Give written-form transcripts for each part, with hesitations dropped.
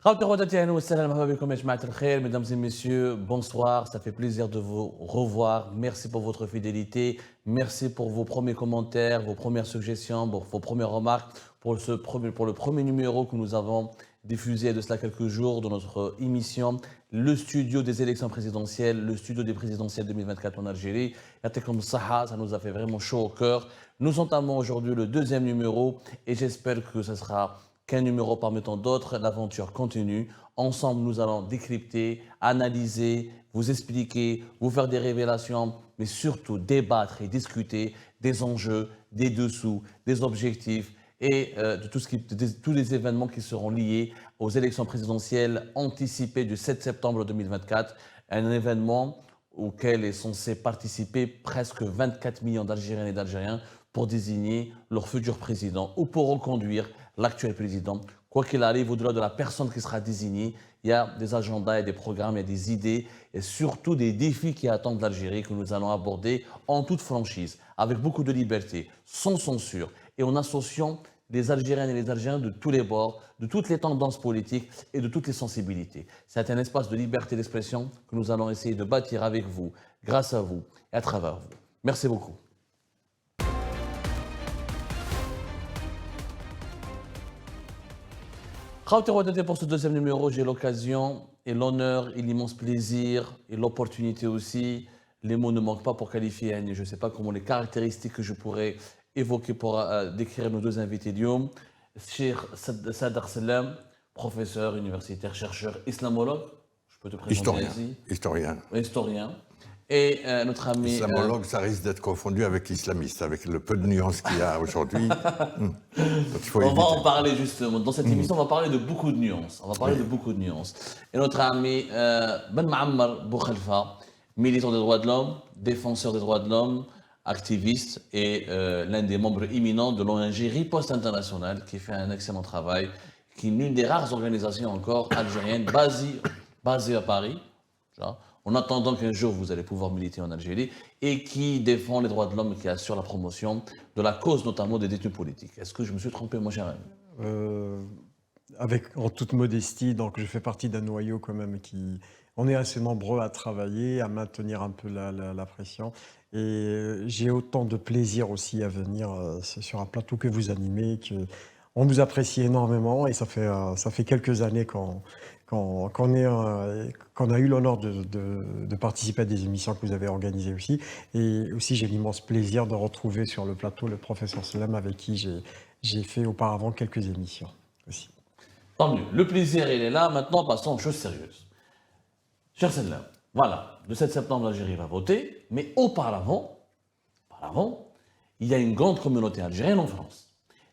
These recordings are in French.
Mesdames et messieurs, bonsoir, ça fait plaisir de vous revoir. Merci pour votre fidélité, merci pour vos premiers commentaires, vos premières suggestions, vos premières remarques pour le premier numéro que nous avons diffusé de cela quelques jours de notre émission, le studio des élections présidentielles, le studio des présidentielles 2024 en Algérie. Comme ça nous a fait vraiment chaud au cœur. Nous entamons aujourd'hui le deuxième numéro et j'espère que ce sera qu'un numéro parmi tant d'autres. L'aventure continue. Ensemble, nous allons décrypter, analyser, vous expliquer, vous faire des révélations, mais surtout débattre et discuter des enjeux, des dessous, des objectifs et de tous les événements qui seront liés aux élections présidentielles anticipées du 7 septembre 2024. Un événement auquel est censé participer presque 24 millions d'Algériennes et d'Algériens pour désigner leur futur président ou pour reconduire l'actuel président. Quoi qu'il arrive, au-delà de la personne qui sera désignée, il y a des agendas et des programmes, il y a des idées et surtout des défis qui attendent l'Algérie que nous allons aborder en toute franchise, avec beaucoup de liberté, sans censure et en associant les Algériennes et les Algériens de tous les bords, de toutes les tendances politiques et de toutes les sensibilités. C'est un espace de liberté d'expression que nous allons essayer de bâtir avec vous, grâce à vous et à travers vous. Merci beaucoup. Pour ce deuxième numéro, j'ai l'occasion et l'honneur et l'immense plaisir et l'opportunité aussi. Les mots ne manquent pas pour qualifier, je ne sais pas comment les caractéristiques que je pourrais évoquer pour décrire nos deux invités d'Yom. Cheikh Sadr Salam, professeur universitaire, chercheur, islamologue. Je peux te présenter ici. Historien. Et notre ami... Islamologue, ça risque d'être confondu avec islamiste, avec le peu de nuances qu'il y a aujourd'hui. On va en parler justement. Dans cette émission, on va parler de beaucoup de nuances. Et notre ami Ben Ma'ammar Boukhalifa, militant des droits de l'homme, défenseur des droits de l'homme, activiste et l'un des membres éminents de l'ONG Riposte Internationale qui fait un excellent travail, qui est l'une des rares organisations encore algériennes basées à Paris. En attendant qu'un jour vous allez pouvoir militer en Algérie et qui défend les droits de l'homme et qui assure la promotion de la cause notamment des détenus politiques. Est-ce que je me suis trompé, mon cher ami En toute modestie, donc je fais partie d'un noyau quand même on est assez nombreux à travailler, à maintenir un peu la pression. Et j'ai autant de plaisir aussi à venir sur un plateau que vous animez, on nous apprécie énormément et ça fait quelques années qu'on a eu l'honneur de participer à des émissions que vous avez organisées aussi. Et aussi, j'ai l'immense plaisir de retrouver sur le plateau le professeur Salam avec qui j'ai fait auparavant quelques émissions aussi. Tant mieux. Le plaisir, il est là. Maintenant, passons aux choses sérieuses. Cher Salam, voilà, le 7 septembre, l'Algérie va voter, mais auparavant, il y a une grande communauté algérienne en France.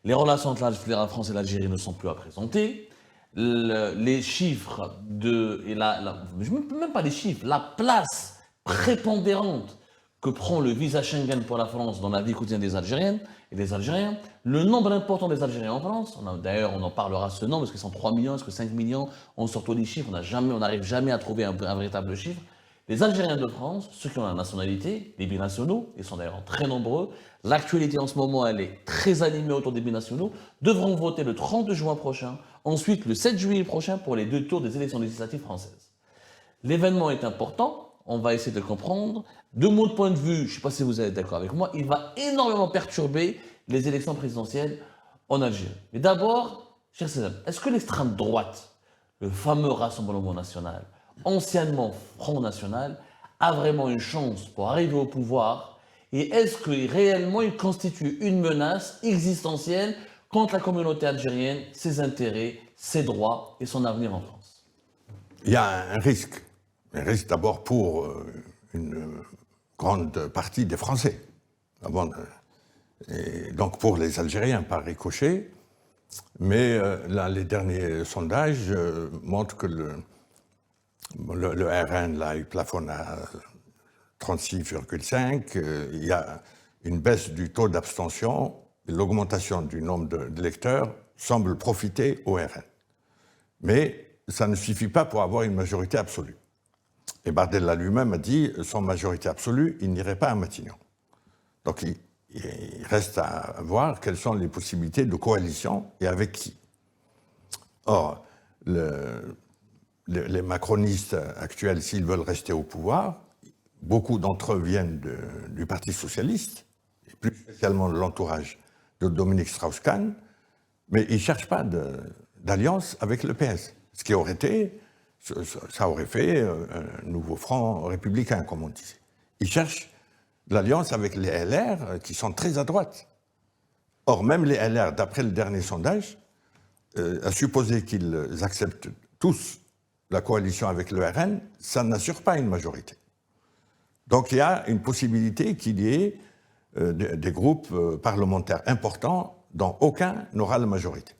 Les relations entre la France et l'Algérie ne sont plus à présenter. Les chiffres même pas les chiffres, la place prépondérante que prend le visa Schengen pour la France dans la vie quotidienne des Algériennes et des Algériens, le nombre important des Algériens en France, d'ailleurs on en parlera ce nombre, est-ce qu'ils sont 3 millions, est-ce que 5 millions, on sort tous les chiffres, on n'arrive jamais à trouver un véritable chiffre. Les Algériens de France, ceux qui ont la nationalité, les binationaux, ils sont d'ailleurs très nombreux, l'actualité en ce moment elle est très animée autour des binationaux, devront voter le 30 juin prochain, ensuite le 7 juillet prochain pour les 2 tours des élections législatives françaises. L'événement est important, on va essayer de le comprendre. De mon point de vue, je ne sais pas si vous êtes d'accord avec moi, il va énormément perturber les élections présidentielles en Algérie. Mais d'abord, cher Salam, est-ce que l'extrême droite, le fameux Rassemblement national, anciennement Front National, a vraiment une chance pour arriver au pouvoir? Et est-ce que réellement il constitue une menace existentielle contre la communauté algérienne, ses intérêts, ses droits et son avenir en France? Il y a un risque d'abord pour une grande partie des Français, et donc pour les Algériens par ricochet, mais là, les derniers sondages montrent que le RN là, il plafonne à 36,5, il y a une baisse du taux d'abstention, l'augmentation du nombre d'électeurs semble profiter au RN. Mais ça ne suffit pas pour avoir une majorité absolue. Et Bardella lui-même a dit, sans majorité absolue, il n'irait pas à Matignon. Donc il reste à voir quelles sont les possibilités de coalition et avec qui. Or, les macronistes actuels, s'ils veulent rester au pouvoir, beaucoup d'entre eux viennent du Parti socialiste, et plus spécialement de l'entourage de Dominique Strauss-Kahn, mais ils ne cherchent pas d'alliance avec le PS. Ce qui aurait été, ça aurait fait un nouveau front républicain, comme on disait. Ils cherchent de l'alliance avec les LR, qui sont très à droite. Or, même les LR, d'après le dernier sondage, à supposer qu'ils acceptent tous la coalition avec le RN, ça n'assure pas une majorité. Donc il y a une possibilité qu'il y ait des groupes parlementaires importants dont aucun n'aura la majorité.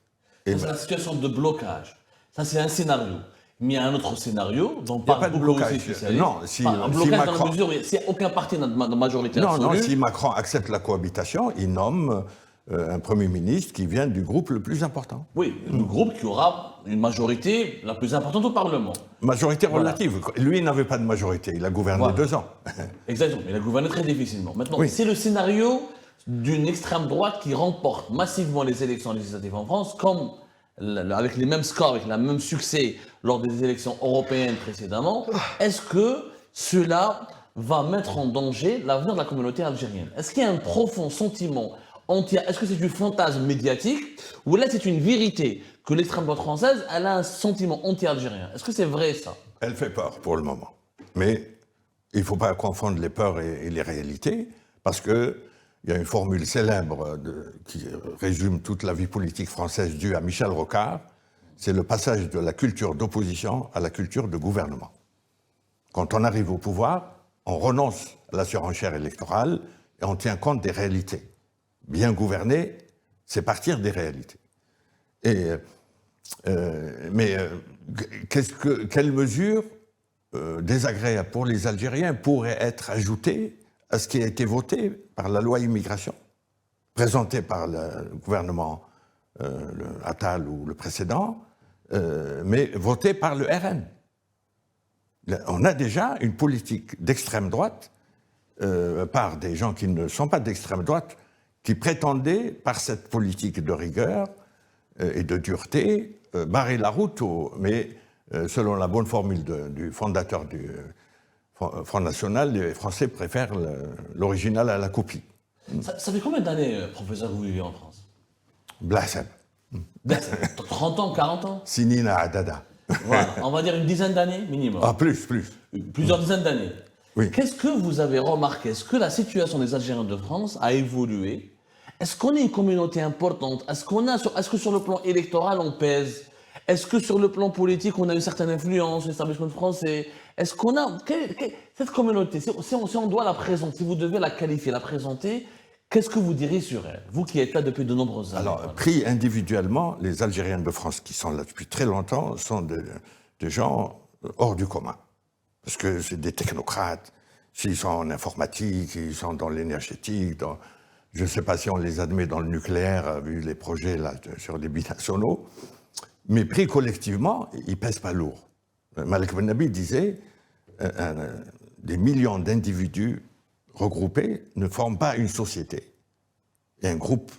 C'est la situation de blocage. Ça, c'est un scénario. Mais il y a un autre scénario dont Il n'y a pas parle de beaucoup blocage. aussi spécialistes. Non, Un blocage dans la mesure où s'il n'y a aucun parti dans la majorité non, absolue. non, si Macron accepte la cohabitation, il nomme un Premier ministre qui vient du groupe le plus important. Oui, le groupe qui aura une majorité la plus importante au Parlement. Majorité relative. Lui, il n'avait pas de majorité. Il a gouverné Voilà. 2 ans. Exactement, il a gouverné très difficilement. Maintenant, Oui. c'est le scénario d'une extrême droite qui remporte massivement les élections législatives en France, comme avec les mêmes scores, avec le même succès lors des élections européennes précédemment. Est-ce que cela va mettre en danger l'avenir de la communauté algérienne? Est-ce qu'il y a un profond sentiment est-ce que c'est du fantasme médiatique ou là c'est une vérité que l'extrême droite française elle a un sentiment anti-algérien? Est-ce que c'est vrai ça? Elle fait peur pour le moment. Mais il ne faut pas confondre les peurs et les réalités, parce qu'il y a une formule célèbre qui résume toute la vie politique française due à Michel Rocard, c'est le passage de la culture d'opposition à la culture de gouvernement. Quand on arrive au pouvoir, on renonce à la surenchère électorale et on tient compte des réalités. Bien gouverner, c'est partir des réalités. Quelles mesures désagréables pour les Algériens pourraient être ajoutées à ce qui a été voté par la loi immigration, présentée par le gouvernement Attal ou le précédent, mais votée par le RN. On a déjà une politique d'extrême droite par des gens qui ne sont pas d'extrême droite, qui prétendaient, par cette politique de rigueur et de dureté, barrer la route, mais selon la bonne formule du fondateur du Front National, les Français préfèrent l'original à la copie. Ça fait combien d'années, professeur, que vous vivez en France? Blasem. 30 ans, 40 ans? Sinina Adada. Voilà, on va dire une dizaine d'années minimum. Ah, plus. Plusieurs dizaines d'années. Oui. Qu'est-ce que vous avez remarqué? Est-ce que la situation des Algériens de France a évolué? Est-ce qu'on est une communauté importante? Est-ce que sur le plan électoral, on pèse? Est-ce que sur le plan politique, on a une certaine influence, l'établissement français? Est-ce qu'on a... cette communauté, si on doit la présenter, si vous devez la qualifier, la présenter, qu'est-ce que vous direz sur elle? Vous qui êtes là depuis de nombreuses années. Alors, pris individuellement, les Algériens de France qui sont là depuis très longtemps sont des gens hors du commun. Parce que c'est des technocrates. S'ils sont en informatique, ils sont dans l'énergétique, je ne sais pas si on les admet dans le nucléaire, vu les projets là, sur les binationaux. Mais pris collectivement, ils ne pèsent pas lourd. Malek Ben Nabi disait des millions d'individus regroupés ne forment pas une société. Il y a un groupe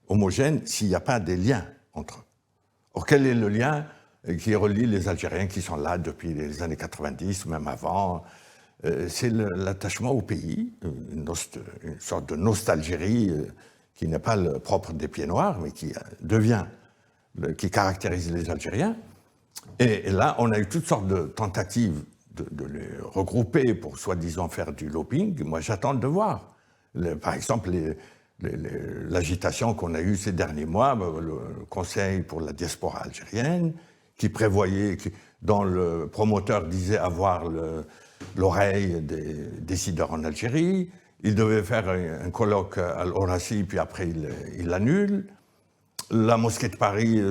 homogène s'il n'y a pas des liens entre eux. Or, quel est le lien qui relie les Algériens qui sont là depuis les années 90, même avant? C'est l'attachement au pays, une sorte de nostalgie qui n'est pas le propre des Pieds Noirs, mais qui caractérise les Algériens. Et là, on a eu toutes sortes de tentatives de les regrouper pour soi-disant faire du lobbying. Moi, j'attends de voir. Par exemple, l'agitation qu'on a eue ces derniers mois, le Conseil pour la diaspora algérienne, qui prévoyait, dont le promoteur disait avoir l'oreille des décideurs en Algérie. Il devait faire un colloque à l'Orassi, puis après il l'annule. La mosquée de Paris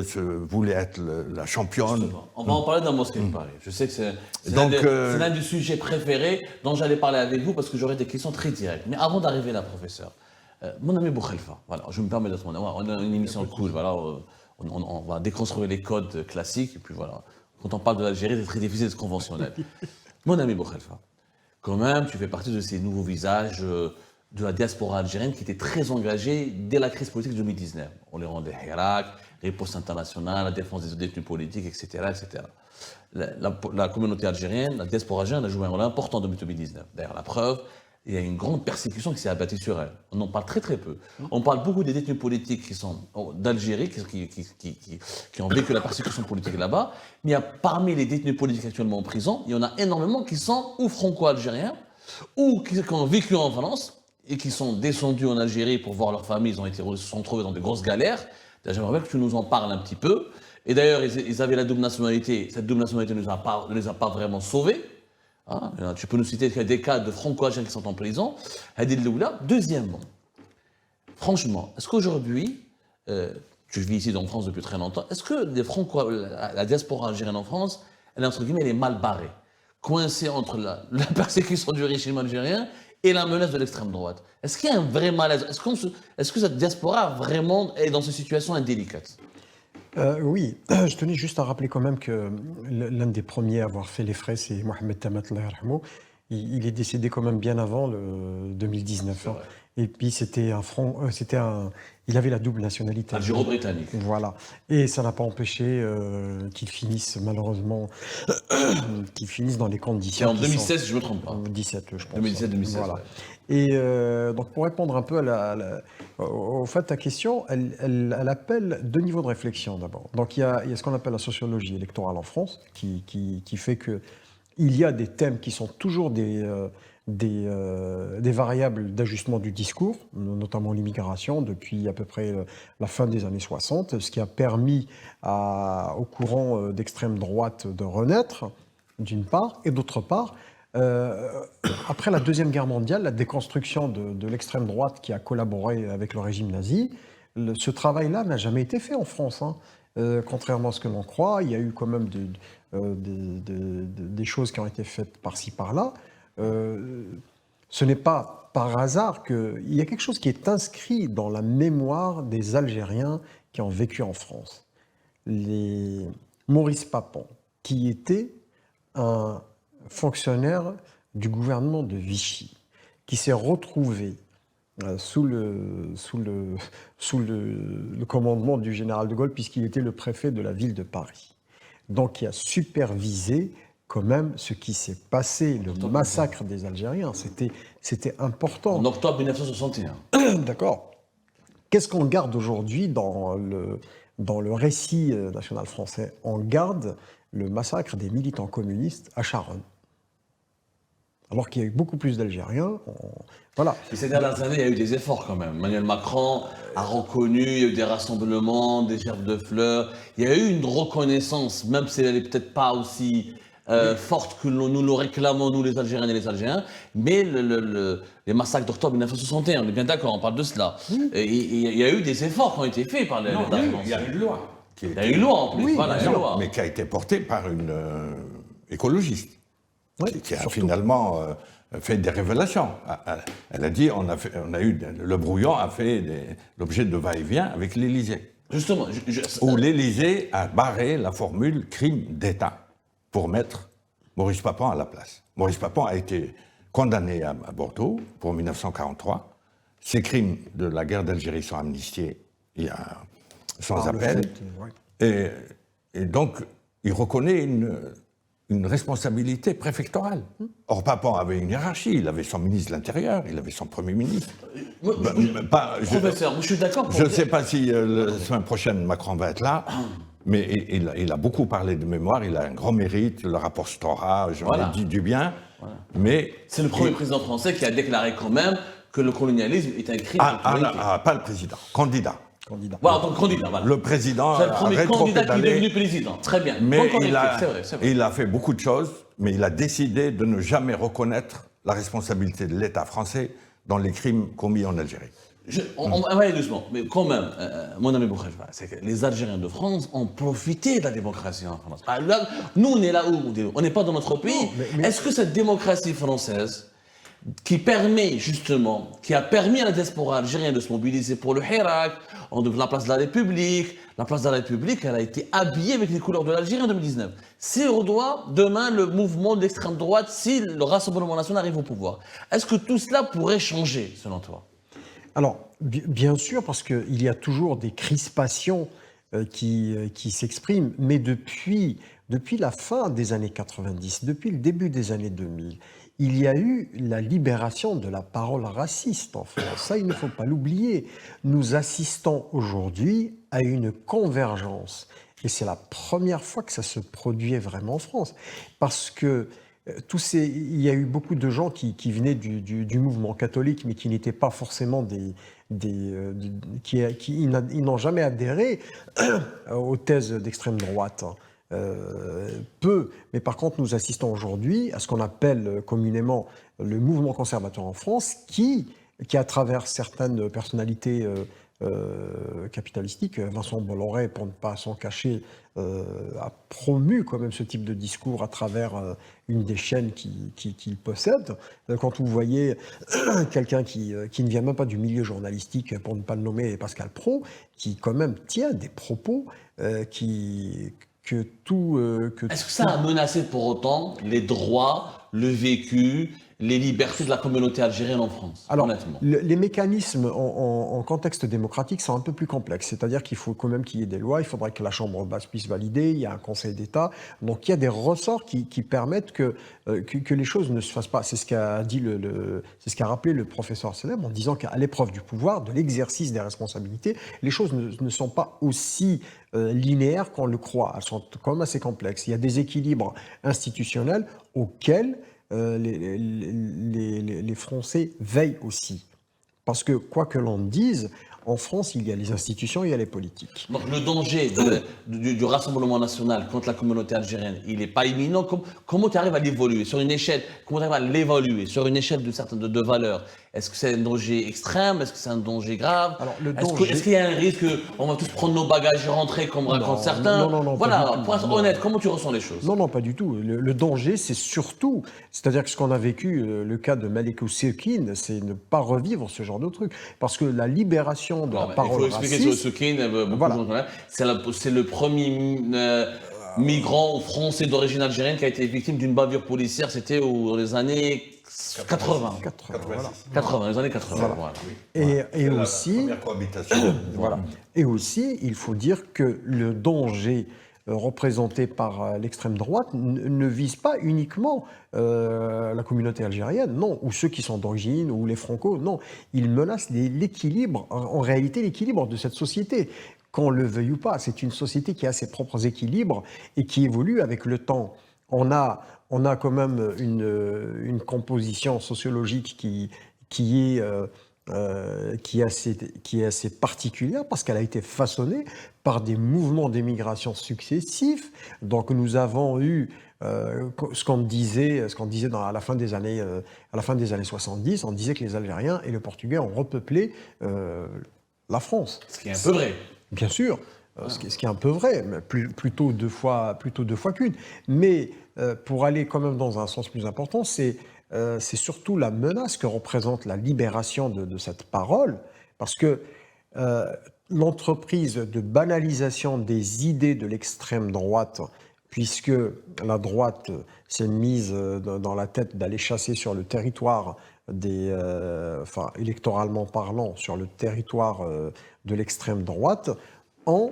voulait être la championne. Justement. On va en parler de la mosquée de Paris. Je sais que c'est l'un des sujets préférés dont j'allais parler avec vous parce que j'aurais des questions très directes. Mais avant d'arriver là, professeur, mon ami Boukhalifa, voilà, je me permets d'être mon ami. On a une émission cool, voilà, on va déconstruire les codes classiques et puis voilà. Quand on parle de l'Algérie, c'est très difficile d'être conventionnel. Mon ami Boukhalifa, quand même, tu fais partie de ces nouveaux visages de la diaspora algérienne qui était très engagée dès la crise politique de 2019. On les rendait Hirak, riposte internationale, la défense des détenus politiques, etc. etc. La communauté algérienne, la diaspora algérienne a joué un rôle important depuis 2019. D'ailleurs, la preuve, il y a une grande persécution qui s'est abattue sur elle. On en parle très très peu. On parle beaucoup des détenus politiques qui sont d'Algérie, qui ont vécu la persécution politique là-bas, mais il y a parmi les détenus politiques actuellement en prison, il y en a énormément qui sont ou franco-algériens, ou qui ont vécu en France, et qui sont descendus en Algérie pour voir leur famille, se sont trouvés dans de grosses galères. J'aimerais bien que tu nous en parles un petit peu. Et d'ailleurs, ils avaient la double nationalité. Cette double nationalité ne les a pas vraiment sauvés. Hein, tu peux nous citer des cas de franco-algériens qui sont en prison. Deuxièmement, franchement, est-ce qu'aujourd'hui, tu vis ici en France depuis très longtemps, est-ce que la diaspora algérienne en France, elle est mal barrée, coincée entre la persécution du régime algérien et la menace de l'extrême droite? Est-ce qu'il y a un vrai malaise? Est-ce que cette diaspora vraiment est dans une situation indélicate? Oui, je tenais juste à rappeler quand même que l'un des premiers à avoir fait les frais, c'est Mohamed Tamat, Allah yarhamou. Il est décédé quand même bien avant le 2019. Hein. Et puis il avait la double nationalité. Algéro-britannique. Voilà. Et ça n'a pas empêché qu'il finisse malheureusement, dans les conditions. C'est en 2016, si je ne me trompe pas. 2017, je pense. 2017-2016. Voilà. Ouais. Et donc pour répondre un peu au fait ta question, elle appelle deux niveaux de réflexion d'abord. Donc il y a ce qu'on appelle la sociologie électorale en France, qui fait que il y a des thèmes qui sont toujours des variables d'ajustement du discours, notamment l'immigration, depuis à peu près la fin des années 60, ce qui a permis au courant d'extrême droite de renaître, d'une part, et d'autre part, après la Deuxième Guerre mondiale, la déconstruction de l'extrême droite qui a collaboré avec le régime nazi, ce travail-là n'a jamais été fait en France. Hein. Contrairement à ce que l'on croit, il y a eu quand même des choses qui ont été faites par-ci, par-là. Ce n'est pas par hasard qu'il y a quelque chose qui est inscrit dans la mémoire des Algériens qui ont vécu en France. Maurice Papon, qui était un fonctionnaire du gouvernement de Vichy, qui s'est retrouvé sous le commandement du général de Gaulle, puisqu'il était le préfet de la ville de Paris. Donc, qui a supervisé quand même ce qui s'est passé, le massacre des Algériens. C'était important. En octobre 1961. D'accord. Qu'est-ce qu'on garde aujourd'hui dans le récit national français? On garde le massacre des militants communistes à Charonne. Alors qu'il y a eu beaucoup plus d'Algériens. Voilà. Et ces dernières années, il y a eu des efforts quand même. Emmanuel Macron a reconnu, il y a eu des rassemblements, des gerbes de fleurs. Il y a eu une reconnaissance, même si elle n'est peut-être pas aussi forte que nous le réclamons, nous les Algériennes et les Algériens. Mais les massacres d'octobre 1961, on est bien d'accord, on parle de cela. Et il y a eu des efforts qui ont été faits par les Algériens. Il y a une loi. Il y a une loi en plus, voilà, une loi. Mais qui a été portée par une écologiste. Oui, qui a finalement fait des révélations. Elle a dit le brouillon a fait l'objet de va-et-vient avec l'Élysée. Justement, où l'Élysée a barré la formule crime d'État pour mettre Maurice Papon à la place. Maurice Papon a été condamné à Bordeaux pour 1943. Ses crimes de la guerre d'Algérie sont amnistiés sans appel. Et donc, il reconnaît une responsabilité préfectorale. Or, Papon avait une hiérarchie, il avait son ministre de l'Intérieur, il avait son Premier ministre. Professeur, je suis d'accord. Je ne sais pas si la semaine prochaine Macron va être là, mais il a beaucoup parlé de mémoire, il a un grand mérite, le rapport Stora, j'en ai dit du bien, mais... C'est le premier président français qui a déclaré quand même que le colonialisme est un crime. Pas le président, candidat. Voilà, donc candidat. Voilà. Le président c'est le premier candidat qui est devenu président. Très bien. Mais c'est vrai. Il a fait beaucoup de choses, mais il a décidé de ne jamais reconnaître la responsabilité de l'État français dans les crimes commis en Algérie. On va aller doucement, mais quand même, mon ami Boukhajba, c'est que les Algériens de France ont profité de la démocratie en France. Nous, on est là où on n'est pas dans notre pays. Non, mais... Est-ce que cette démocratie française qui permet justement, qui a permis à la diaspora algérienne de se mobiliser pour le Hirak, on devient la place de la République. La place de la République, elle a été habillée avec les couleurs de l'Algérie en 2019. Si on doit, demain, le mouvement d'extrême droite, si le Rassemblement national arrive au pouvoir, est-ce que tout cela pourrait changer, selon toi? Alors, bien sûr, parce qu'il y a toujours des crispations qui s'expriment, mais depuis la fin des années 90, depuis le début des années 2000, il y a eu la libération de la parole raciste en France. Ça, il ne faut pas l'oublier. Nous assistons aujourd'hui à une convergence. Et c'est la première fois que ça se produit vraiment en France. Parce que il y a eu beaucoup de gens qui venaient du mouvement catholique, mais qui n'étaient pas forcément ils n'ont jamais adhéré aux thèses d'extrême droite. Peu, mais par contre nous assistons aujourd'hui à ce qu'on appelle communément le mouvement conservateur en France qui à travers certaines personnalités capitalistiques, Vincent Bolloré, pour ne pas s'en cacher, a promu quand même ce type de discours à travers une des chaînes qu'il possède. Quand vous voyez quelqu'un qui ne vient même pas du milieu journalistique, pour ne pas le nommer, Pascal Praud, qui quand même tient des propos Est-ce que ça a menacé pour autant les droits, le vécu, les libertés de la communauté algérienne en France, alors, honnêtement? Les mécanismes en contexte démocratique sont un peu plus complexes. C'est-à-dire qu'il faut quand même qu'il y ait des lois, il faudrait que la Chambre basse puisse valider, il y a un Conseil d'État. Donc il y a des ressorts qui permettent que les choses ne se fassent pas. C'est ce qu'a dit c'est ce qu'a rappelé le professeur Selem en disant qu'à l'épreuve du pouvoir, de l'exercice des responsabilités, les choses ne sont pas aussi linéaires qu'on le croit. Elles sont quand même assez complexes. Il y a des équilibres institutionnels auxquels les Français veillent aussi. Parce que, quoi que l'on dise, en France, il y a les institutions, il y a les politiques. Donc le danger du Rassemblement national contre la communauté algérienne, il n'est pas imminent. Comment tu arrives à l'évoluer sur une échelle? Comment tu arrives à l'évaluer sur une échelle de valeurs? Est-ce que c'est un danger extrême? Est-ce que c'est un danger grave? Alors, est-ce qu'il y a un risque qu'on va tous prendre nos bagages et rentrer, comme racontent certains? Non, voilà, pour être honnête, comment tu ressens les choses? Non, pas du tout. Le danger, c'est surtout, c'est-à-dire que ce qu'on a vécu, le cas de Malek Oussekine, c'est ne pas revivre ce genre de truc. Parce que la libération de la parole raciste... Il faut expliquer sur Oussekine, voilà. C'est le premier migrant français d'origine algérienne qui a été victime d'une bavure policière, c'était dans les années 80. 80, les années 80. Voilà. Et aussi, la première cohabitation. voilà. Et aussi, il faut dire que le danger représenté par l'extrême droite ne vise pas uniquement la communauté algérienne, non, ou ceux qui sont d'origine, ou les Franco, non. Il menace l'équilibre, en réalité l'équilibre de cette société. Qu'on le veuille ou pas, c'est une société qui a ses propres équilibres et qui évolue avec le temps. On a quand même une composition sociologique qui est assez particulière parce qu'elle a été façonnée par des mouvements d'émigration successifs. Donc nous avons eu ce qu'on disait à la fin des années 70, on disait que les Algériens et les Portugais ont repeuplé la France. Ce qui est un peu vrai. Bien sûr, ce qui est un peu vrai, mais plutôt deux fois qu'une. Mais pour aller quand même dans un sens plus important, c'est surtout la menace que représente la libération de cette parole, parce que l'entreprise de banalisation des idées de l'extrême droite, puisque la droite s'est mise dans la tête d'aller chasser sur le territoire électoralement parlant, sur le territoire de l'extrême droite, en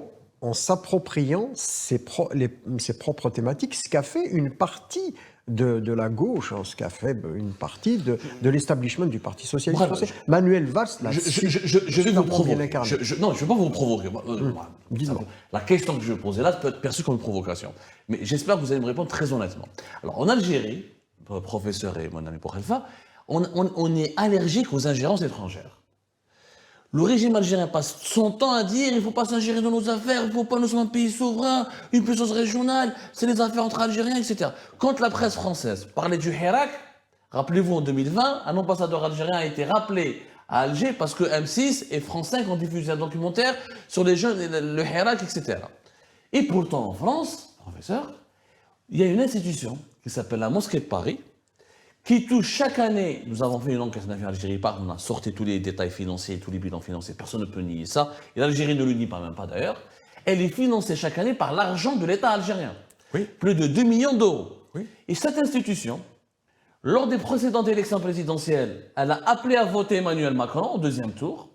s'appropriant ses propres thématiques, ce qu'a fait une partie de la gauche, ce qu'a fait une partie de l'establishment du Parti socialiste français. Manuel Valls l'a je vais vous provoquer. Non, je ne vais pas vous provoquer. La question que je vais poser là peut être perçue comme une provocation. Mais j'espère que vous allez me répondre très honnêtement. Alors, en Algérie, professeur et mon ami Boukhalifa, on est allergique aux ingérences étrangères. Le régime algérien passe son temps à dire il ne faut pas s'ingérer dans nos affaires, il ne faut pas, nous sommes un pays souverain, une puissance régionale, c'est les affaires entre Algériens, etc. Quand la presse française parlait du Hirak, rappelez-vous en 2020, un ambassadeur algérien a été rappelé à Alger parce que M6 et France 5 ont diffusé un documentaire sur les jeunes, le Hirak, etc. Et pourtant en France, professeur, il y a une institution qui s'appelle la Mosquée de Paris, qui touche chaque année, nous avons fait une enquête en Algérie, on a sorti tous les détails financiers, tous les bilans financiers, personne ne peut nier ça, et l'Algérie ne le nie pas, même pas d'ailleurs, elle est financée chaque année par l'argent de l'État algérien. Oui. Plus de 2 millions d'euros. Oui. Et cette institution, lors des précédentes élections présidentielles, elle a appelé à voter Emmanuel Macron au deuxième tour.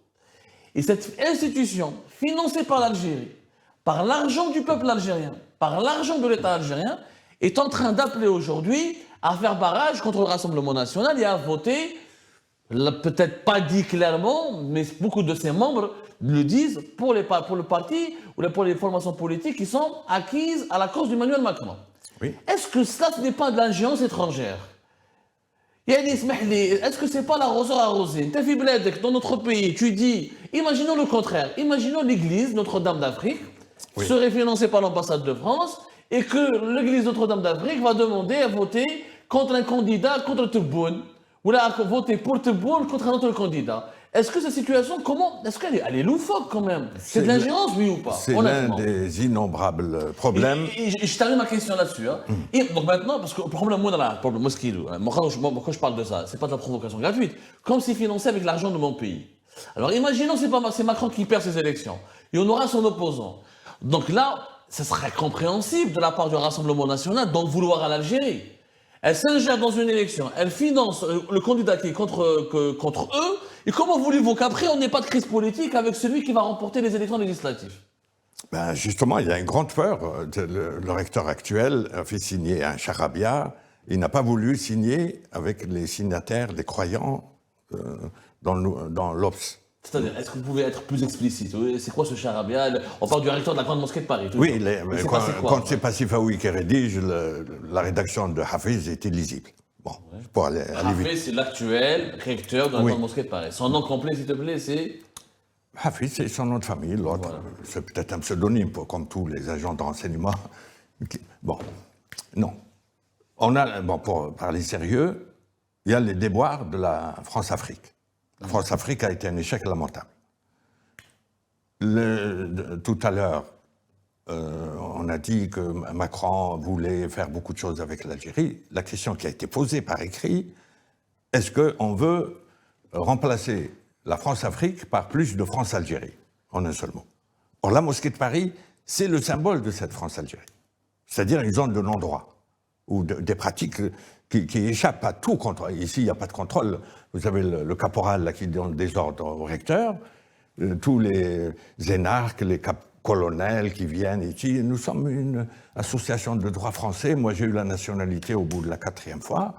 Et cette institution, financée par l'Algérie, par l'argent du peuple algérien, par l'argent de l'État algérien, est en train d'appeler aujourd'hui à faire barrage contre le Rassemblement national et à voter, peut-être pas dit clairement, mais beaucoup de ses membres le disent, pour le parti ou pour les formations politiques qui sont acquises à la cause d'Emmanuel Macron. Oui. Est-ce que cela, ce n'est pas de l'ingérence étrangère? Est-ce que c'est pas l'arroseur arrosé? T'as fait Bledek dans notre pays, tu dis, imaginons le contraire, imaginons l'église Notre-Dame d'Afrique serait financée par l'ambassade de France et que l'église Notre-Dame d'Afrique va demander à voter contre un candidat, contre Tebboune, ou là à voter pour Tebboune contre un autre candidat. Est-ce que cette situation, est-ce qu'elle est loufoque quand même? C'est de l'ingérence, oui ou pas? C'est l'un des innombrables problèmes. Et je termine ma question là-dessus. Hein. Et donc maintenant, parce que le problème, moi, quand je parle de ça, c'est pas de la provocation gratuite. Comme c'est financé avec l'argent de mon pays. Alors imaginons, c'est Macron qui perd ses élections. Et on aura son opposant. Donc là, ce serait compréhensible de la part du Rassemblement national d'en vouloir à l'Algérie. Elle s'ingère dans une élection, elle finance le candidat qui est contre eux, et comment voulez-vous qu'après on n'ait pas de crise politique avec celui qui va remporter les élections législatives? Ben justement, il y a une grande peur. Le recteur actuel a fait signer un charabia, il n'a pas voulu signer avec les signataires, les croyants dans l'Obs. C'est-à-dire, est-ce que vous pouvez être plus explicite? C'est quoi ce charabia? On parle du recteur de la Grande Mosquée de Paris. Oui, quand c'est pas Sifaoui qui rédige, la rédaction de Hafiz était lisible. Bon, pour aller vite. Hafiz, c'est l'actuel recteur de la Grande Mosquée de Paris. Son nom complet, s'il te plaît, c'est... Hafiz, c'est son nom de famille. L'autre, c'est peut-être un pseudonyme, comme tous les agents de renseignement. Bon, non. Pour parler sérieux, il y a les déboires de la France-Afrique. La France-Afrique a été un échec lamentable. Tout à l'heure, on a dit que Macron voulait faire beaucoup de choses avec l'Algérie. La question qui a été posée par écrit, est-ce qu'on veut remplacer la France-Afrique par plus de France-Algérie, en un seul mot? Or, la mosquée de Paris, c'est le symbole de cette France-Algérie. C'est-à-dire une zone de non-droit, ou des pratiques qui échappent à tout contrôle. Ici, il n'y a pas de contrôle. Vous avez le caporal là, qui donne des ordres au recteur, tous les énarques, les colonels qui viennent ici. Nous sommes une association de droit français. Moi, j'ai eu la nationalité au bout de la 4e fois.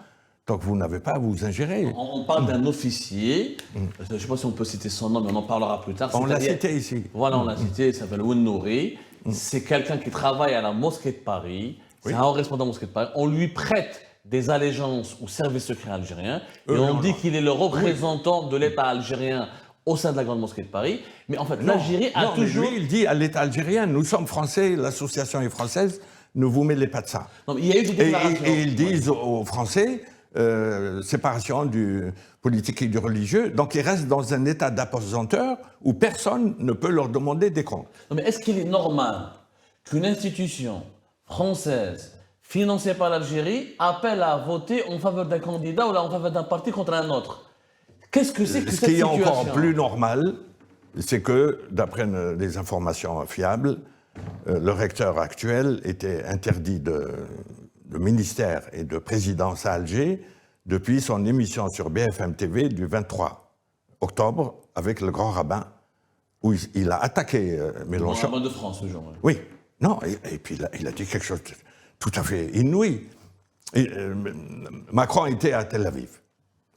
Donc, vous n'avez pas à vous ingérer. On parle d'un officier, je ne sais pas si on peut citer son nom, mais on en parlera plus tard. On l'a cité ici. Voilà, on l'a cité, il s'appelle Wennouri. C'est quelqu'un qui travaille à la mosquée de Paris. C'est un haut responsable de la mosquée de Paris. On lui prête des allégeances au service secret algérien, et on dit qu'il est le représentant de l'État algérien au sein de la Grande Mosquée de Paris. Mais en fait, l'Algérie a toujours... Mais lui, il dit à l'État algérien, nous sommes français, l'association est française, ne vous mêlez pas de ça. Non, mais il y a eu des déclarations. Et ils disent aux Français, séparation du politique et du religieux, donc ils restent dans un état d'apesanteur où personne ne peut leur demander des comptes. Non, mais est-ce qu'il est normal qu'une institution française financée par l'Algérie appelle à voter en faveur d'un candidat ou en faveur d'un parti contre un autre? Qu'est-ce que c'est que cette situation? Ce qui est encore plus normal, c'est que, d'après des informations fiables, le recteur actuel était interdit de ministère et de présidence à Alger depuis son émission sur BFM TV du 23 octobre avec le grand rabbin, où il a attaqué Mélenchon. Le grand rabbin de France, ce jour. Oui, non, et puis il a dit quelque chose de tout à fait inouï. Macron était à Tel Aviv.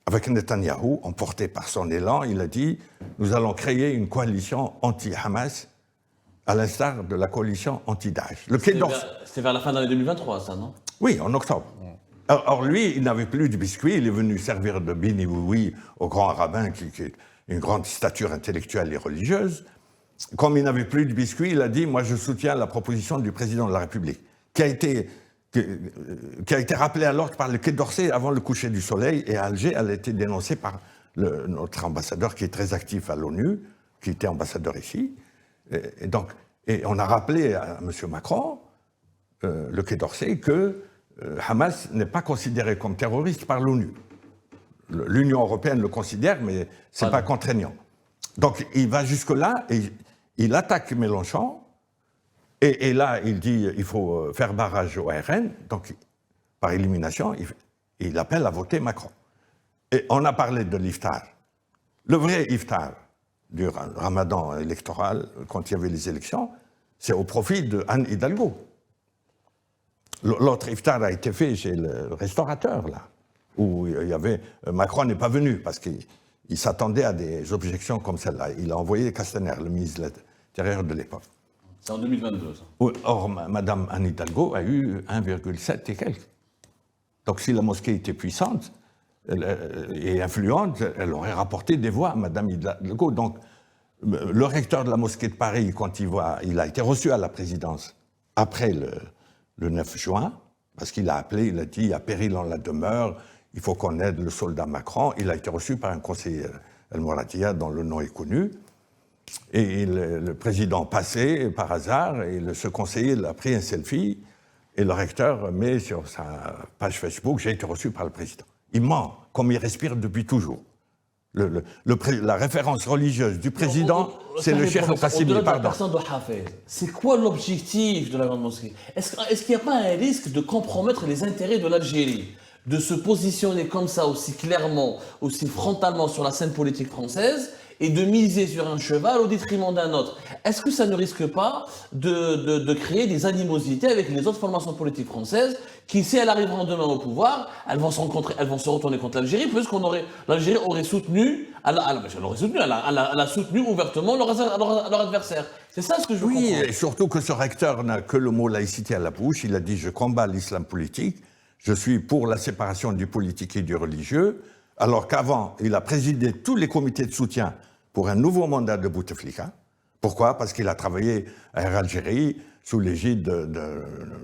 Avec Netanyahou, emporté par son élan, il a dit « Nous allons créer une coalition anti-Hamas à l'instar de la coalition anti-Daesh ». C'était vers la fin de l'année 2023, ça, non? Oui, en octobre. Or, lui, il n'avait plus de biscuit, il est venu servir de bini-oui au grand rabbin, qui est une grande stature intellectuelle et religieuse. Comme il n'avait plus de biscuit, il a dit « Moi, je soutiens la proposition du président de la République », qui a été rappelée à l'ordre par le Quai d'Orsay avant le coucher du soleil, et à Alger, elle a été dénoncée par notre ambassadeur qui est très actif à l'ONU, qui était ambassadeur ici. Et on a rappelé à M. Macron, le Quai d'Orsay, que Hamas n'est pas considéré comme terroriste par l'ONU. L'Union européenne le considère, mais ce n'est pas contraignant. Donc il va jusque-là et il attaque Mélenchon. Et là, il dit qu'il faut faire barrage au RN. Donc, par élimination, il appelle à voter Macron. Et on a parlé de l'iftar. Le vrai iftar du ramadan électoral, quand il y avait les élections, c'est au profit de Anne Hidalgo. L'autre iftar a été fait chez le restaurateur, là, où il y avait... Macron n'est pas venu, parce qu'il s'attendait à des objections comme celle-là. Il a envoyé Castaner, le ministre de l'Intérieur de l'époque. C'est en 2022, ça. Or, Mme Anne Hidalgo a eu 1,7 et quelques. Donc, si la mosquée était puissante et influente, elle aurait rapporté des voix à Mme Hidalgo. Donc, le recteur de la mosquée de Paris, quand il a été reçu à la présidence après le 9 juin, parce qu'il a appelé, il a dit « il y a péril en la demeure, il faut qu'on aide le soldat Macron ». Il a été reçu par un conseiller, El Mouratia, dont le nom est connu. Et le président passait par hasard, et ce conseiller a pris un selfie, et le recteur met sur sa page Facebook « J'ai été reçu par le président ». Il ment, comme il respire depuis toujours. La référence religieuse du président, c'est le Cheikh Al-Qassimi. Au-delà de la personne de Hafez, c'est quoi l'objectif de la Grande Mosquée? Est-ce qu'il n'y a pas un risque de compromettre les intérêts de l'Algérie, de se positionner comme ça aussi clairement, aussi frontalement sur la scène politique française et de miser sur un cheval au détriment d'un autre? Est-ce que ça ne risque pas de créer des animosités avec les autres formations politiques françaises qui, si elles arriveront demain au pouvoir, elles vont se retourner contre l'Algérie, parce que l'Algérie aurait soutenu, elle a soutenu ouvertement leur adversaire. C'est ça ce que je comprends. Oui, et surtout que ce recteur n'a que le mot laïcité à la bouche. Il a dit « Je combats l'islam politique, je suis pour la séparation du politique et du religieux », alors qu'avant, il a présidé tous les comités de soutien pour un nouveau mandat de Bouteflika. Pourquoi? Parce qu'il a travaillé à Air Algérie sous l'égide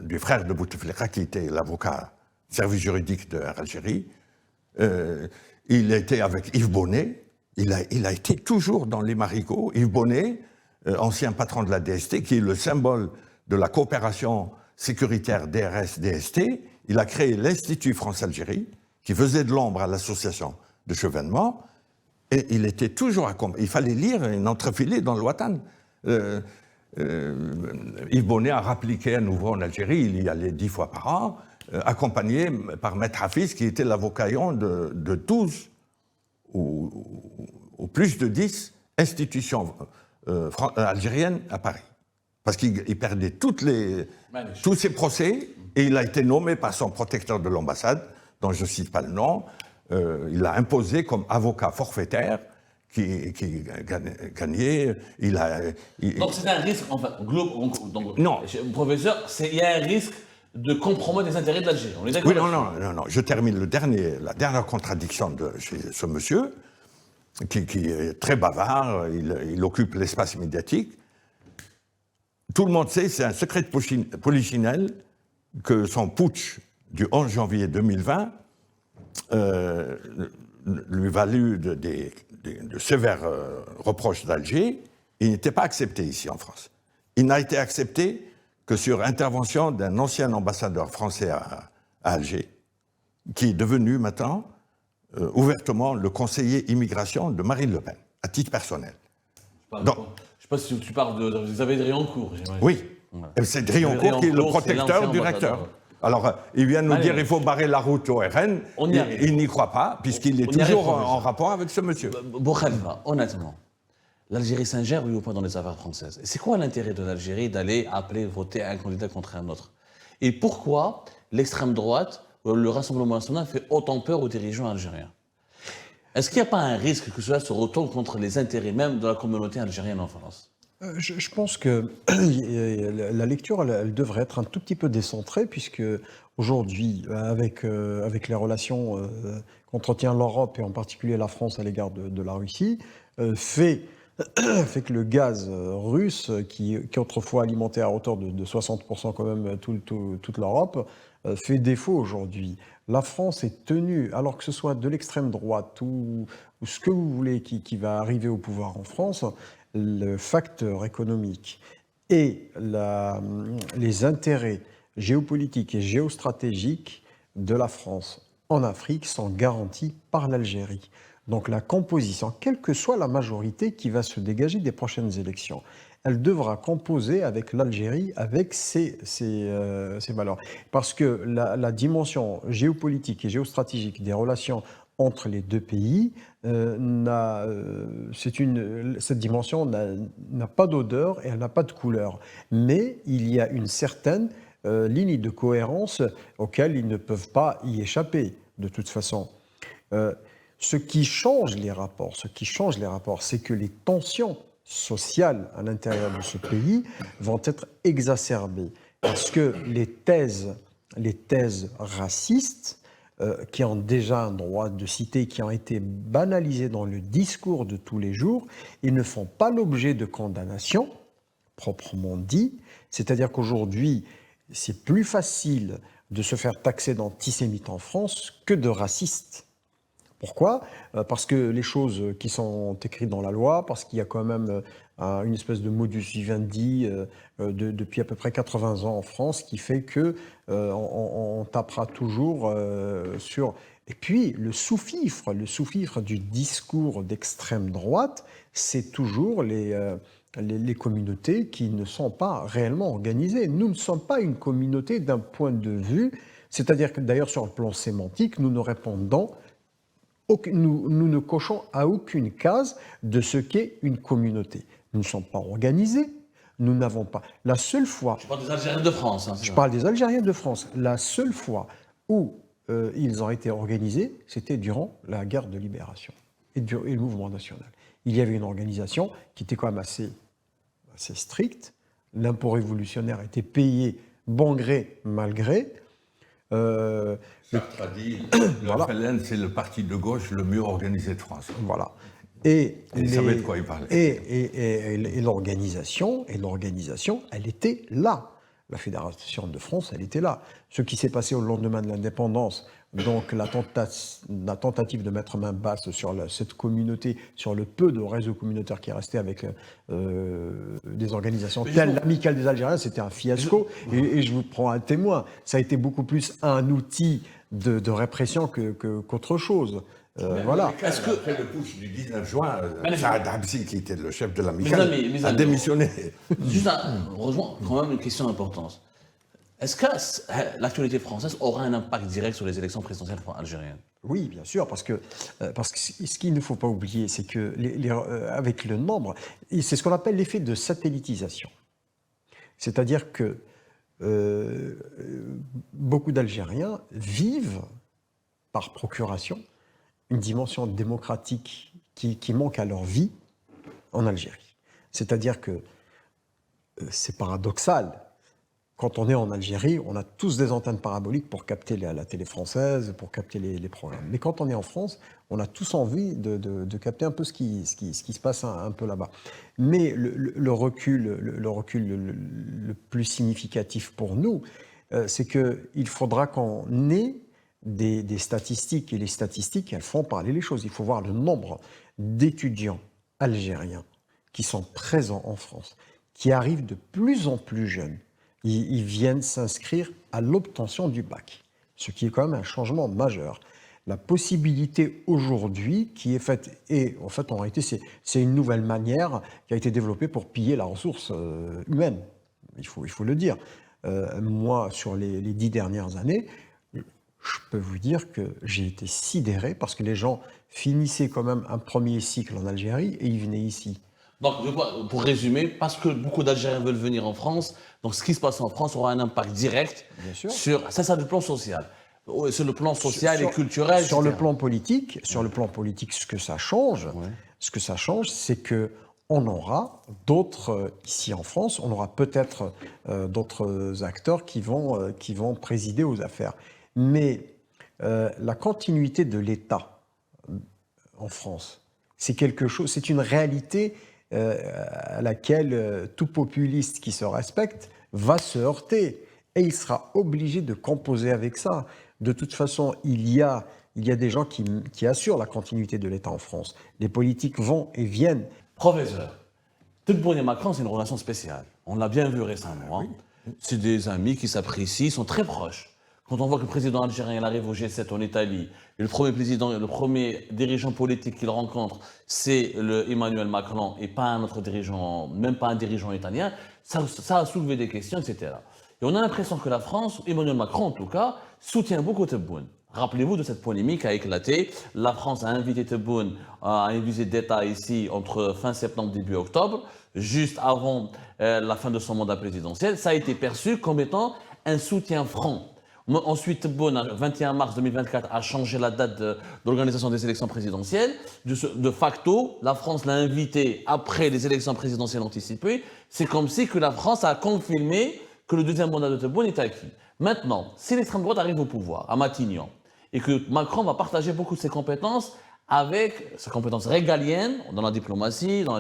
du frère de Bouteflika, qui était l'avocat service juridique de Air Algérie. Il était avec Yves Bonnet. Il a été toujours dans les marigots. Yves Bonnet, ancien patron de la DST, qui est le symbole de la coopération sécuritaire DRS-DST. Il a créé l'Institut France-Algérie, qui faisait de l'ombre à l'association de Chevènement, et il était toujours accompagné. Il fallait lire une entrefilée dans le Ouattan. Yves Bonnet a rappliqué à nouveau en Algérie, il y allait 10 fois par an, accompagné par Maître Hafiz, qui était l'avocaillon de 12 ou plus de 10 institutions algériennes à Paris. Parce qu'il perdait tous ses procès, et il a été nommé par son protecteur de l'ambassade, dont je ne cite pas le nom. Il l'a imposé comme avocat forfaitaire qui gagnait. Donc c'est un risque, enfin, non. Professeur, il y a un risque de compromettre les intérêts de l'Algérie. On est d'accord? Oui, non. Je termine la dernière contradiction chez ce monsieur, qui est très bavard, il occupe l'espace médiatique. Tout le monde sait, c'est un secret de polichinelle, que son putsch du 11 janvier 2020 lui valut de sévères reproches d'Alger. Il n'était pas accepté ici en France. Il n'a été accepté que sur intervention d'un ancien ambassadeur français à Alger, qui est devenu maintenant ouvertement le conseiller immigration de Marine Le Pen, à titre personnel. Je ne sais pas si tu parles de Xavier Driancourt, j'imagine. Oui, c'est Driancourt qui est le protecteur du recteur. Alors, il vient nous dire qu'il faut barrer la route au RN. Il n'y croit pas, puisqu'il est toujours en rapport avec ce monsieur. Boukhalifa, honnêtement, l'Algérie s'ingère, oui ou pas, dans les affaires françaises? C'est quoi l'intérêt de l'Algérie d'aller appeler, voter un candidat contre un autre? Et pourquoi l'extrême droite, le Rassemblement national, fait autant peur aux dirigeants algériens? Est-ce qu'il n'y a pas un risque que cela se retourne contre les intérêts même de la communauté algérienne en France? Je pense que la lecture, elle devrait être un tout petit peu décentrée, puisque aujourd'hui, avec les relations qu'entretient l'Europe, et en particulier la France à l'égard de la Russie, fait que le gaz russe, qui autrefois alimentait à hauteur de 60% quand même toute l'Europe, fait défaut aujourd'hui. La France est tenue, alors que ce soit de l'extrême droite ou ce que vous voulez qui va arriver au pouvoir en France, le facteur économique et les intérêts géopolitiques et géostratégiques de la France en Afrique sont garantis par l'Algérie. Donc la composition, quelle que soit la majorité qui va se dégager des prochaines élections, elle devra composer avec l'Algérie, avec ses valeurs. Parce que la dimension géopolitique et géostratégique des relations entre les deux pays, cette dimension n'a pas d'odeur et elle n'a pas de couleur. Mais il y a une certaine ligne de cohérence auxquelles ils ne peuvent pas y échapper, de toute façon. Ce qui change les rapports, c'est que les tensions sociales à l'intérieur de ce pays vont être exacerbées. Parce que les thèses racistes, qui ont déjà un droit de citer, qui ont été banalisées dans le discours de tous les jours, ils ne font pas l'objet de condamnation, proprement dit. C'est-à-dire qu'aujourd'hui, c'est plus facile de se faire taxer d'antisémite en France que de raciste. Pourquoi ? Parce que les choses qui sont écrites dans la loi, parce qu'il y a quand même une espèce de modus vivendi depuis à peu près 80 ans en France qui fait que on tapera toujours sur... Et puis le sous-fifre du discours d'extrême droite, c'est toujours les communautés qui ne sont pas réellement organisées. Nous ne sommes pas une communauté d'un point de vue, c'est-à-dire que d'ailleurs sur le plan sémantique, nous ne répondons, nous ne cochons à aucune case de ce qu'est une communauté. Nous ne sommes pas organisés, nous n'avons pas... La seule fois... Je parle des Algériens de France. Hein, je parle des Algériens de France. La seule fois où ils ont été organisés, c'était durant la guerre de libération et le mouvement national. Il y avait une organisation qui était quand même assez stricte. L'impôt révolutionnaire était payé bon gré, mal gré. Sartre a dit le FLN, c'est le parti de gauche le mieux organisé de France. Voilà. Et il savait de quoi il parlait. Et l'organisation, elle était là. La Fédération de France, elle était là. Ce qui s'est passé au lendemain de l'indépendance, donc la tentative de mettre main basse sur cette communauté, sur le peu de réseau communautaire qui est resté avec des organisations telles l'Amicale des Algériens, c'était un fiasco. Et je vous prends un témoin. Ça a été beaucoup plus un outil de répression qu'autre chose. Voilà. Est-ce que après le putsch du 19 juin, Saad Habsi, qui était le chef de l'Amicale, a démissionné. Juste heureusement, quand même une question importante. Est-ce que l'actualité française aura un impact direct sur les élections présidentielles algériennes ? Oui, bien sûr, parce que ce qu'il ne faut pas oublier, c'est que avec le nombre, c'est ce qu'on appelle l'effet de satellitisation. C'est-à-dire que beaucoup d'Algériens vivent par procuration une dimension démocratique qui manque à leur vie en Algérie. C'est-à-dire que c'est paradoxal. Quand on est en Algérie, on a tous des antennes paraboliques pour capter la télé française, pour capter les programmes. Mais quand on est en France, on a tous envie de capter un peu ce qui se passe un peu là-bas. Mais le recul le plus significatif pour nous, c'est qu'il faudra qu'on ait des statistiques, et les statistiques, elles font parler les choses. Il faut voir le nombre d'étudiants algériens qui sont présents en France, qui arrivent de plus en plus jeunes. Ils viennent s'inscrire à l'obtention du bac, ce qui est quand même un changement majeur. La possibilité aujourd'hui qui est faite, et en fait en réalité c'est une nouvelle manière qui a été développée pour piller la ressource humaine, il faut le dire. Moi, sur les 10 dernières années, je peux vous dire que j'ai été sidéré parce que les gens finissaient quand même un premier cycle en Algérie et ils venaient ici. Donc, pour résumer, parce que beaucoup d'Algériens veulent venir en France, donc ce qui se passe en France aura un impact direct sur ça le plan social. Sur le plan social et culturel. Sur le plan politique, ce que ça change, c'est que on aura d'autres ici en France, on aura peut-être d'autres acteurs qui vont présider aux affaires. Mais la continuité de l'État en France, c'est quelque chose, c'est une réalité à laquelle tout populiste qui se respecte va se heurter et il sera obligé de composer avec ça. De toute façon, il y a des gens qui assurent la continuité de l'État en France. Les politiques vont et viennent. Professeur, Tebboune et Macron, c'est une relation spéciale. On l'a bien vu récemment. Hein. C'est des amis qui s'apprécient, ils sont très proches. Quand on voit que le président algérien il arrive au G7 en Italie, et le premier dirigeant politique qu'il rencontre, c'est Emmanuel Macron et pas un autre dirigeant, même pas un dirigeant italien, ça a soulevé des questions, etc. Et on a l'impression que la France, Emmanuel Macron en tout cas, soutient beaucoup Tebboune. Rappelez-vous de cette polémique qui a éclaté. La France a invité Tebboune à une visite d'État ici entre fin septembre et début octobre, juste avant la fin de son mandat présidentiel. Ça a été perçu comme étant un soutien franc. Ensuite, Tebboune, le 21 mars 2024, a changé la date de l'organisation des élections présidentielles. De facto, la France l'a invité après les élections présidentielles anticipées. C'est comme si que la France a confirmé que le deuxième mandat de Tebboune est acquis. Maintenant, si l'extrême droite arrive au pouvoir, à Matignon, et que Macron va partager beaucoup de ses compétences régaliennes, dans la diplomatie, dans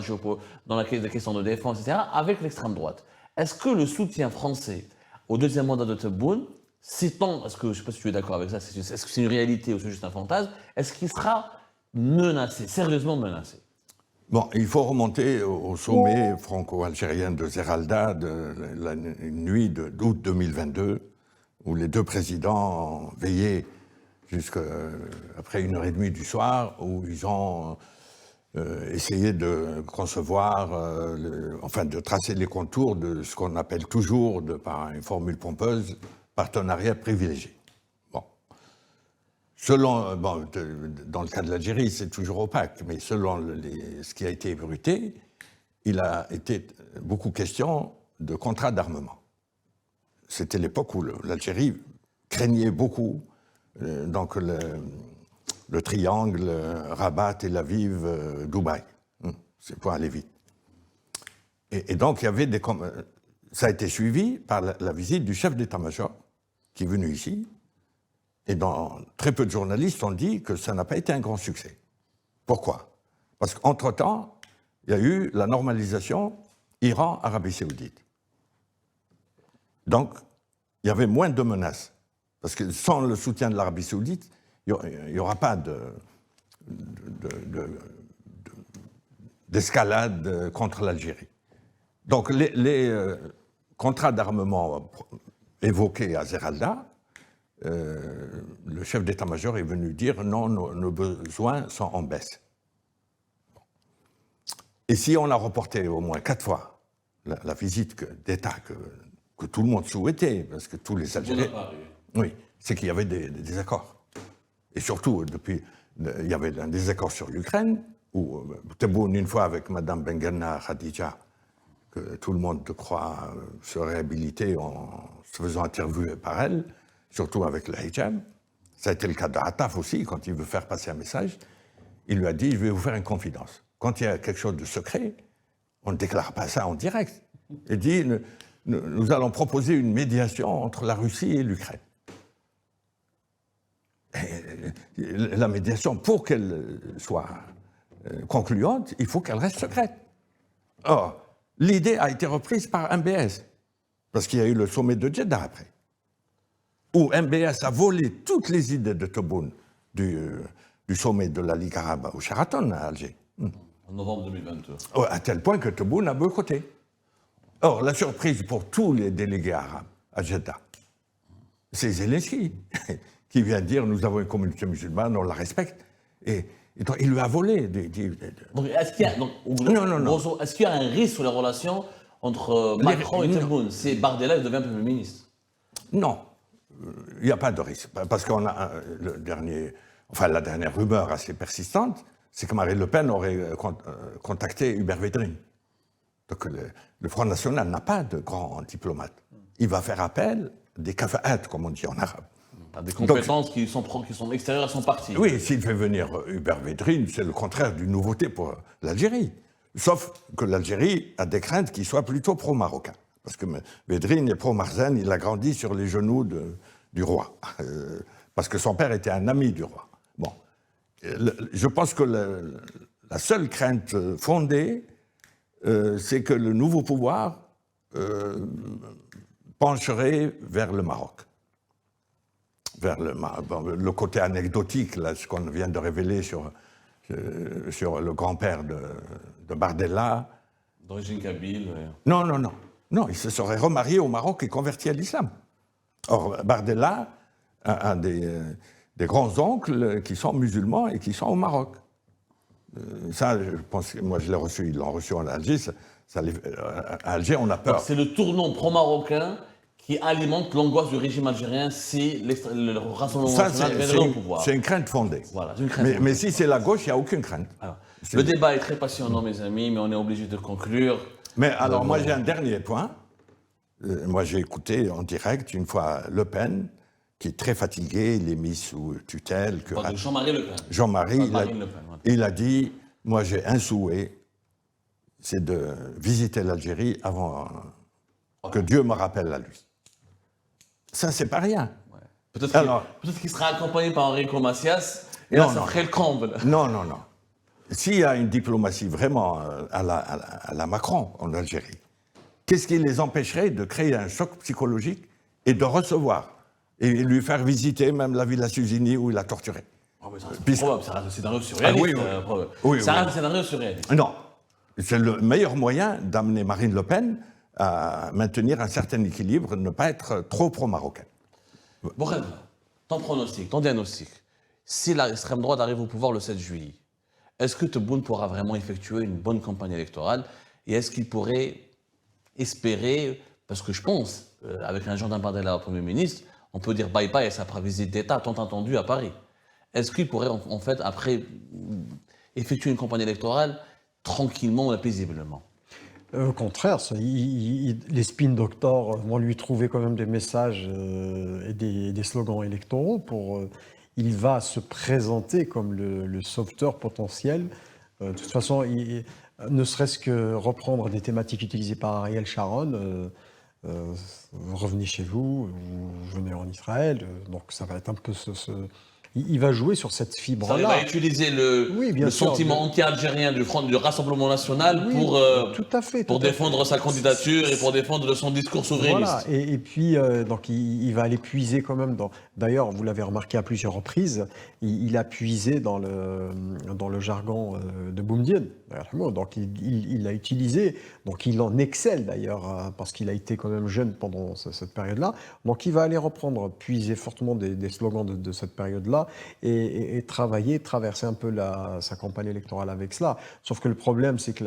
la question de défense, etc., avec l'extrême droite, est-ce que le soutien français au deuxième mandat de Tebboune, est-ce que, je ne sais pas si tu es d'accord avec ça, est-ce que c'est une réalité ou c'est juste un fantasme, est-ce qu'il sera menacé, sérieusement menacé? Bon, il faut remonter au sommet franco-algérien de Zeralda de la nuit d'août 2022, où les deux présidents veillaient jusqu'après 1h30 du soir, où ils ont essayé de concevoir, de tracer les contours de ce qu'on appelle toujours, par une formule pompeuse, partenariat privilégié. Bon. Dans le cas de l'Algérie, c'est toujours opaque, mais selon ce qui a été ébruité, il a été beaucoup question de contrat d'armement. C'était l'époque où l'Algérie craignait beaucoup donc le triangle Rabat, Tel Aviv, Dubaï. C'est pour aller vite. Et donc, ça a été suivi par la visite du chef d'état-major qui est venu ici. Et très peu de journalistes ont dit que ça n'a pas été un grand succès. Pourquoi? Parce qu'entre-temps, il y a eu la normalisation Iran-Arabie Saoudite. Donc, il y avait moins de menaces. Parce que sans le soutien de l'Arabie Saoudite, il n'y aura pas d'escalade contre l'Algérie. Donc, les contrats d'armement évoqués à Zeralda, le chef d'état-major est venu dire non, nos besoins sont en baisse. Et si on a reporté au moins 4 fois la visite d'État que tout le monde souhaitait, parce que tous les Algériens... Oui, c'est qu'il y avait des accords. Et surtout, il y avait un désaccord sur l'Ukraine, où Tebboune, une fois avec Mme Benguerna Khadija, que tout le monde croit se réhabiliter en se faisant interviewer par elle, surtout avec le hijab. Ça a été le cas d'Attaf aussi, quand il veut faire passer un message. Il lui a dit, je vais vous faire une confidence. Quand il y a quelque chose de secret, on ne déclare pas ça en direct. Il dit, nous allons proposer une médiation entre la Russie et l'Ukraine. La médiation, pour qu'elle soit concluante, il faut qu'elle reste secrète. Or, l'idée a été reprise par MBS, parce qu'il y a eu le sommet de Jeddah après, où MBS a volé toutes les idées de Tebboune du sommet de la Ligue arabe au Sheraton à Alger. En novembre 2022. À tel point que Tebboune a boycotté. Or, la surprise pour tous les délégués arabes à Jeddah, c'est Zelensky, qui vient dire nous avons une communauté musulmane, on la respecte. Et donc, il lui a volé. Donc, est-ce qu'il y a, est-ce qu'il y a un risque sur les relations entre Macron et Tebboune si Bardella devient Premier ministre? Non, il n'y a pas de risque. Parce qu'on a la dernière rumeur assez persistante, c'est que Marine Le Pen aurait contacté Hubert Védrine. Donc le Front National n'a pas de grand diplomate. Il va faire appel des kafa'at, comme on dit en arabe. Des compétences qui sont extérieures à son parti. Oui, s'il fait venir Hubert Védrine, c'est le contraire d'une nouveauté pour l'Algérie. Sauf que l'Algérie a des craintes qu'il soit plutôt pro-marocain. Parce que Védrine est pro-Marzen, il a grandi sur les genoux du roi. Parce que son père était un ami du roi. Bon. Je pense que la seule crainte fondée, c'est que le nouveau pouvoir pencherait vers le Maroc. Vers le côté anecdotique, là, ce qu'on vient de révéler sur le grand-père de Bardella. D'origine kabyle. Non. Non, il se serait remarié au Maroc et converti à l'islam. Or, Bardella a des grands-oncles qui sont musulmans et qui sont au Maroc. Ça, je pense que moi je l'ai reçu, ils l'ont reçu en Alger. À Alger, on a peur. C'est le tournant pro-marocain qui alimente l'angoisse du régime algérien si le Rassemblement national viendrait au pouvoir. C'est une crainte fondée. Voilà, c'est une crainte fondée. Mais si c'est la gauche, il n'y a aucune crainte. Alors, le débat est très passionnant, mes amis, mais on est obligé de conclure. Mais alors, moi, j'ai un dernier point. Moi, j'ai écouté en direct une fois Le Pen, qui est très fatigué, il est mis sous tutelle. Jean-Marie Le Pen. Jean-Marie, il a dit, moi, j'ai un souhait, c'est de visiter l'Algérie avant que Dieu me rappelle à lui. Ça, c'est pas rien. Ouais. Peut-être qu'il sera accompagné par Enrico Macias, et là, ça ferait le comble. Non. S'il y a une diplomatie vraiment à la Macron en Algérie, qu'est-ce qui les empêcherait de créer un choc psychologique et de recevoir et lui faire visiter même la Villa Suzini où il a torturé? C'est probable, c'est un scénario surréaliste. C'est un scénario surréaliste. Non, c'est le meilleur moyen d'amener Marine Le Pen à maintenir un certain équilibre, ne pas être trop pro-marocain. Borrell, ton pronostic, ton diagnostic, si l'extrême droite arrive au pouvoir le 7 juillet, est-ce que Tebboune pourra vraiment effectuer une bonne campagne électorale et est-ce qu'il pourrait espérer, parce que je pense, avec un Jordan Bardella au Premier ministre, on peut dire bye-bye à sa visite d'État tant attendue à Paris. Est-ce qu'il pourrait en fait, après, effectuer une campagne électorale tranquillement et paisiblement? Au contraire, les spin doctors vont lui trouver quand même des messages et des slogans électoraux il va se présenter comme le sauveteur potentiel. De toute façon, ne serait-ce que reprendre des thématiques utilisées par Ariel Sharon, revenez chez vous, ou venez en Israël, donc ça va être un peu il va jouer sur cette fibre-là. Il va utiliser le sentiment anti-algérien du Rassemblement national pour défendre sa candidature et pour défendre son discours souverainiste. Voilà. Et puis, donc, il va aller puiser quand même D'ailleurs, vous l'avez remarqué à plusieurs reprises, il a puisé dans le jargon de Boumediene. Donc, il l'a utilisé. Donc, il en excelle d'ailleurs, parce qu'il a été quand même jeune pendant cette période-là. Donc, il va aller puiser fortement des slogans de cette période-là et traverser un peu sa campagne électorale avec cela. Sauf que le problème, c'est que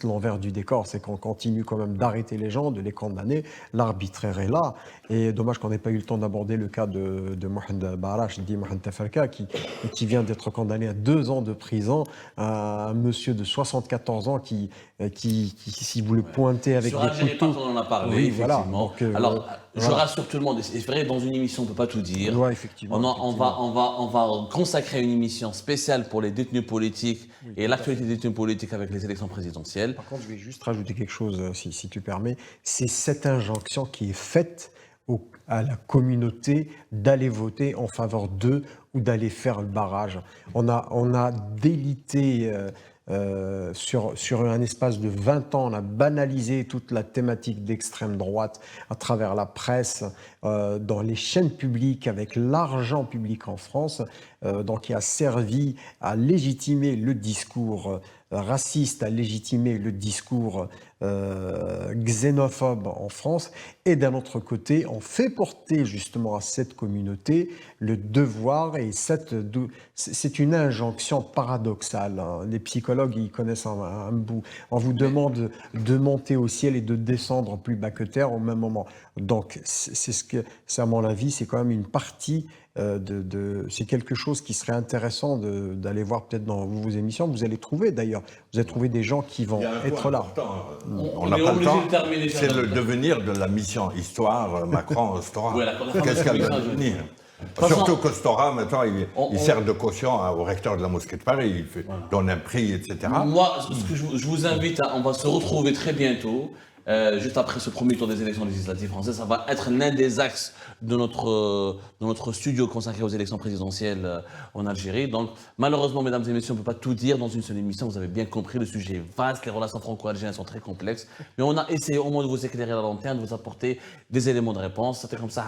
l'envers du décor, c'est qu'on continue quand même d'arrêter les gens, de les condamner. L'arbitraire est là. Et dommage qu'on n'ait pas eu le temps d'aborder le cas de Mohamed Barash, dit Mohamed Tafarka, qui vient d'être condamné à 2 ans de prison. Un monsieur de 74 ans qui si vous le pointez avec des couteaux... On en a parlé, oui, effectivement. Voilà. Alors, je rassure tout le monde, c'est vrai, dans une émission, on ne peut pas tout dire. Ouais, effectivement, on va consacrer une émission spéciale pour les détenus politiques et l'actualité des détenus politiques avec les élections présidentielles. Par contre, je vais juste rajouter quelque chose, si tu permets. C'est cette injonction qui est faite à la communauté d'aller voter en faveur d'eux ou d'aller faire le barrage. On a délité... sur un espace de 20 ans, on a banalisé toute la thématique d'extrême droite à travers la presse, dans les chaînes publiques, avec l'argent public en France, donc qui a servi à légitimer le discours raciste, à légitimer le discours xénophobe en France, et d'un autre côté, on fait porter justement à cette communauté le devoir, et c'est une injonction paradoxale. Hein. Les psychologues, ils connaissent un bout. On vous demande de monter au ciel et de descendre plus bas que terre au même moment. Donc, c'est à mon avis, c'est quand même une partie c'est quelque chose qui serait intéressant d'aller voir peut-être dans vos émissions. Vous allez trouver d'ailleurs, vous allez trouver des gens qui vont être là. On n'a pas le temps. C'est le devenir de la mission Histoire Macron-Stora. Qu'est-ce qu'elle va devenir? Surtout que Stora, maintenant, il sert de caution au recteur de la mosquée de Paris. Il donne un prix, etc. Moi, je vous invite, on va se retrouver très bientôt. Juste après ce premier tour des élections législatives françaises, ça va être l'un des axes de notre studio consacré aux élections présidentielles en Algérie. Donc, malheureusement, mesdames et messieurs, on ne peut pas tout dire dans une seule émission. Vous avez bien compris, le sujet est vaste, les relations franco-algériennes sont très complexes. Mais on a essayé au moins de vous éclairer la lanterne, de vous apporter des éléments de réponse. C'était comme ça,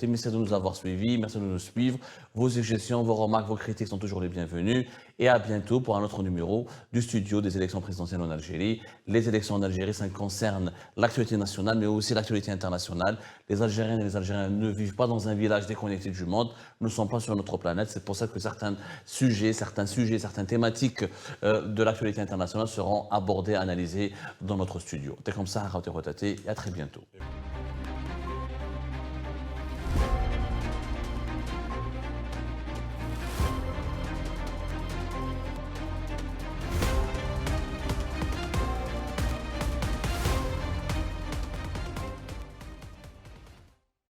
merci de nous avoir suivis, merci de nous suivre. Vos suggestions, vos remarques, vos critiques sont toujours les bienvenues. et à bientôt pour un autre numéro du studio des élections présidentielles en Algérie. Les élections en Algérie, ça concerne l'actualité nationale, mais aussi l'actualité internationale. Les Algériennes et les Algériens ne vivent pas dans un village déconnecté du monde. Nous ne sommes pas sur notre planète. C'est pour ça que certaines thématiques de l'actualité internationale seront abordées, analysées dans notre studio. C'est comme ça, et à très bientôt.